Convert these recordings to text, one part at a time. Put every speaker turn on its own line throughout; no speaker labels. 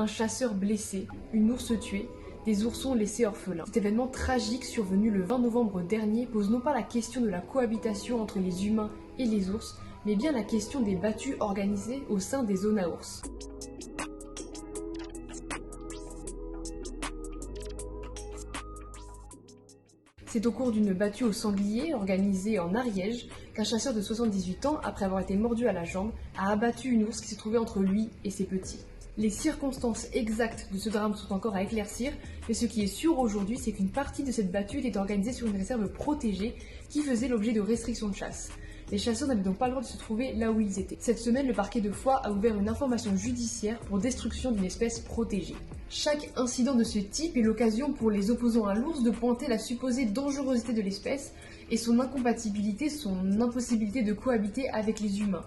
un chasseur blessé, une ours tuée, des oursons laissés orphelins. Cet événement tragique survenu le 20 novembre dernier pose non pas la question de la cohabitation entre les humains et les ours, mais bien la question des battues organisées au sein des zones à ours. C'est au cours d'une battue au sanglier organisée en Ariège qu'un chasseur de 78 ans, après avoir été mordu à la jambe, a abattu une ours qui se trouvait entre lui et ses petits. Les circonstances exactes de ce drame sont encore à éclaircir, mais ce qui est sûr aujourd'hui, c'est qu'une partie de cette battue était organisée sur une réserve protégée qui faisait l'objet de restrictions de chasse. Les chasseurs n'avaient donc pas le droit de se trouver là où ils étaient. Cette semaine, le parquet de Foix a ouvert une information judiciaire pour destruction d'une espèce protégée. Chaque incident de ce type est l'occasion pour les opposants à l'ours de pointer la supposée dangerosité de l'espèce et son incompatibilité, son impossibilité de cohabiter avec les humains.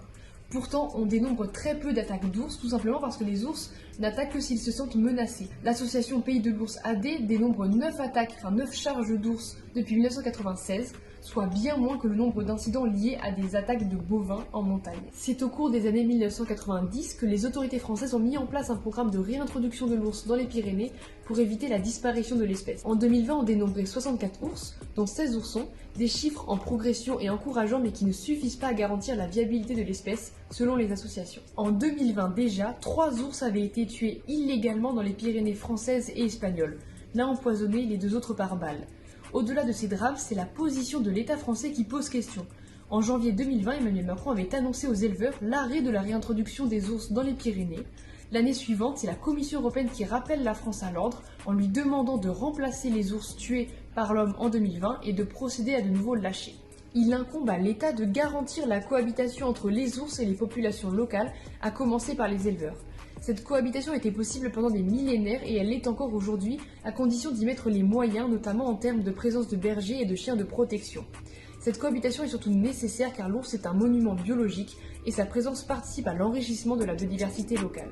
Pourtant, on dénombre très peu d'attaques d'ours, tout simplement parce que les ours n'attaquent que s'ils se sentent menacés. L'association Pays de l'Ours AD dénombre 9 charges d'ours depuis 1996, soit bien moins que le nombre d'incidents liés à des attaques de bovins en montagne. C'est au cours des années 1990 que les autorités françaises ont mis en place un programme de réintroduction de l'ours dans les Pyrénées pour éviter la disparition de l'espèce. En 2020, on dénombrait 64 ours, dont 16 oursons, des chiffres en progression et encourageants mais qui ne suffisent pas à garantir la viabilité de l'espèce, selon les associations. En 2020 déjà, 3 ours avaient été tués illégalement dans les Pyrénées françaises et espagnoles, l'un empoisonné, les 2 autres par balle. Au-delà de ces drames, c'est la position de l'État français qui pose question. En janvier 2020, Emmanuel Macron avait annoncé aux éleveurs l'arrêt de la réintroduction des ours dans les Pyrénées. L'année suivante, c'est la Commission européenne qui rappelle la France à l'ordre en lui demandant de remplacer les ours tués par l'homme en 2020 et de procéder à de nouveaux lâchers. Il incombe à l'État de garantir la cohabitation entre les ours et les populations locales, à commencer par les éleveurs. Cette cohabitation était possible pendant des millénaires et elle l'est encore aujourd'hui, à condition d'y mettre les moyens, notamment en termes de présence de bergers et de chiens de protection. Cette cohabitation est surtout nécessaire car l'ours est un monument biologique et sa présence participe à l'enrichissement de la biodiversité locale.